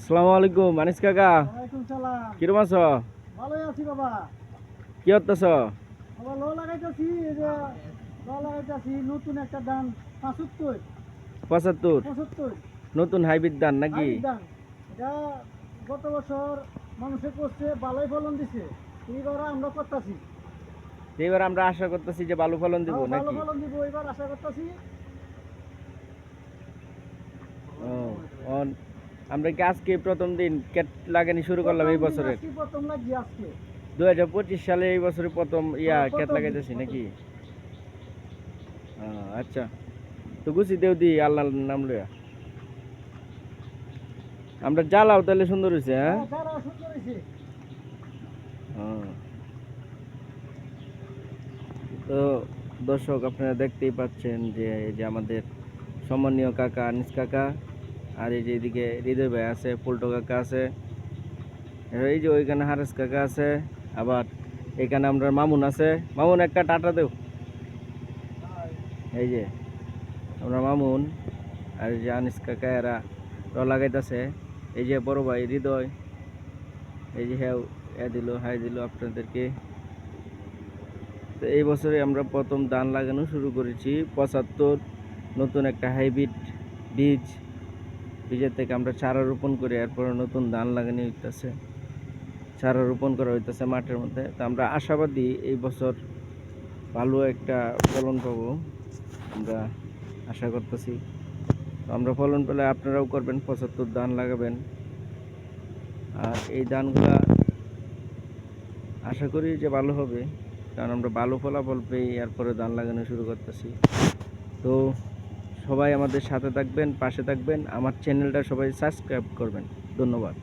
আসসালামু আলাইকুম আনিস কাকা। ওয়ালাইকুম সালাম। কিরম আছো? ভালোই আছি বাবা। কি করতেছ? বাবা লো লাগাইতেছি, এই যে লো লাগাইতেছি নতুন একটা ধান 75 75? 75 নতুন হাইব্রিড ধান নাকি? হাইব্রিড ধান। এটা গত বছর মানুষে করছে, ভালোই ফলন দিছে। এইবার আমরা করতেছি এবার আমরা আশা করতেছি যে ভালো ফলন দিব ভালো নাকি? ফলন দিব, এবার আশা করতেছি। ও আমরা কি আজকে প্রথম দিন কেট লাগানি শুরু করলাম এই বছরের? প্রথম লাগি আজকে 2025 সালে এই বছরে প্রথম কেট প্রথম লাগাইতেছি নাকি? আচ্ছা, তো গুছি দেও দি আল্লাহর নাম লইয়া। আমরা জ্বালাও তাহলে সুন্দর হয়েছে। হ্যাঁ, যারা সুন্দর হয়েছে। হ্যাঁ। তো দর্শক, আপনারা দেখতেই পাচ্ছেন যে এই যে আমাদের সম্মানীয় কাকা আনিস কাকা, আর এই যে এদিকে হৃদয় ভাই আছে, পল্টো কাকা আছে, এই যে ওইখানে হারেস কাকা আছে, আবার এখানে আমরা মামুন আছে। মামুন একটা টাটা দেও। এই যে আমরা মামুন আর এই যে আনিস কাকা, এরা লাগাইতেছে। এই যে বড় ভাই হৃদয়, এই যে হ্যাঁ দিল, হাই দিল আপনাদেরকে। তো এই বছরে আমরা প্রথম ধান লাগানো শুরু করেছি 75, নতুন একটা হাইব্রিড বীজের থেকে আমরা চারা রোপণ করে এরপরে নতুন ধান লাগানো হইতেছে, চারা রোপণ করা হইতেছে মাঠের মধ্যে। তো আমরা আশাবাদী এই বছর ভালো একটা ফলন পাবো, আমরা আশা করতেছি। তো আমরা ফলন পেলে আপনারাও করবেন, 75 ধান লাগাবেন। আর এই ধানগুলা আশা করি যে ভালো হবে, কারণ আমরা ভালো ফলাফল পেয়ে এরপরে ধান লাগানো শুরু করতেছি। তো সবাই আমাদের সাথে থাকবেন, পাশে থাকবেন, আমার চ্যানেলটা সবাই সাবস্ক্রাইব করবেন। ধন্যবাদ।